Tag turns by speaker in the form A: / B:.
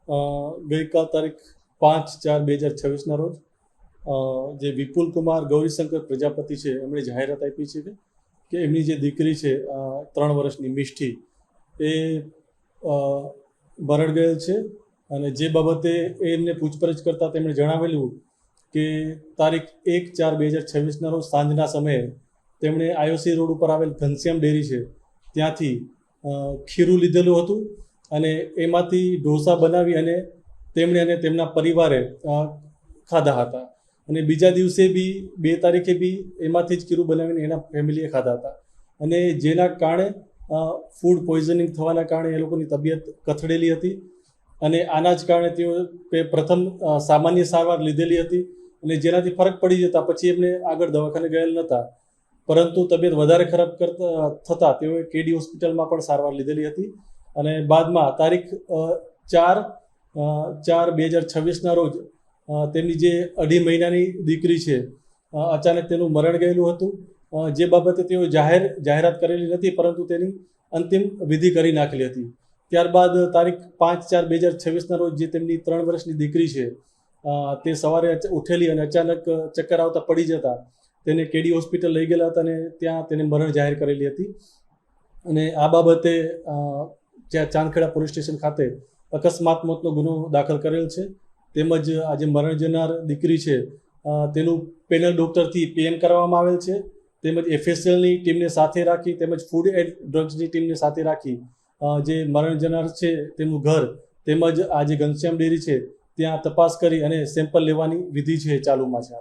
A: ગઈકાલ તારીખ 5/4/2026ના રોજ જે વિપુલ કુમાર ગૌરીશંકર પ્રજાપતિ છે એમણે જાહેરાત આપી છે કે એમની જે દીકરી છે 3 વર્ષની મિષ્ટી એ મરણ ગયેલ છે. અને જે બાબતે એમને પૂછપરછ કરતાં તેમણે જણાવેલું કે તારીખ 1/4/2026ના રોજ સાંજના સમયે તેમણે આઈઓસી રોડ ઉપર આવેલ ઘનશ્યામ ડેરી છે ત્યાંથી ખીરું લીધેલું હતું અને એમાંથી ઢોસા બનાવી અને તેમણે અને તેમના પરિવારે ખાધા હતા. અને બીજા દિવસે બી 2 તારીખે બી એમાંથી જ ખીરું બનાવીને એના ફેમિલીએ ખાધા હતા. અને જેના કારણે ફૂડ પોઈઝનિંગ થવાના કારણે એ લોકોની તબિયત કથળેલી હતી. અને આના જ કારણે તેઓ પ્રથમ સામાન્ય સારવાર લીધેલી હતી અને જેનાથી ફરક પડી જતા પછી એમને આગળ દવાખાને ગયેલ નહોતા. પરંતુ તબિયત વધારે ખરાબ થતાં તેઓએ કેડી હોસ્પિટલમાં પણ સારવાર લીધેલી હતી. અને બાદમાં તારીખ 4/4/2026ના રોજ તેમની જે 2.5 મહિનાની દીકરી છે અચાનક તેનું મરણ ગયેલું હતું. જે બાબતે તેઓ જાહેરાત કરેલી નથી પરંતુ તેની અંતિમ વિધિ કરી નાખેલી હતી. ત્યારબાદ તારીખ 5/4/2026ના રોજ જે તેમની 3 વર્ષની દીકરી છે તે સવારે ઉઠેલી અને અચાનક ચક્કર આવતા પડી જતા તેને કેડી હોસ્પિટલ લઈ ગયેલા હતા અને ત્યાં તેને મરણ જાહેર કરેલી હતી. અને આ બાબતે જ્યાં ચાંદખેડા પોલીસ સ્ટેશન ખાતે અકસ્માત મોતનો ગુનો દાખલ કરેલ છે. તેમજ આજે મરણ જનાર દીકરી છે તેનું પેનલ ડૉક્ટરથી પીએમ કરવામાં આવેલ છે. તેમજ એફએસએલની ટીમને સાથે રાખી તેમજ ફૂડ એન્ડ ડ્રગ્સની ટીમને સાથે રાખી જે મરણ જનાર છે તેમનું ઘર તેમજ આ જે ઘનશ્યામ ડેરી છે ત્યાં તપાસ કરી અને સેમ્પલ લેવાની વિધિ છે ચાલુમાં છે.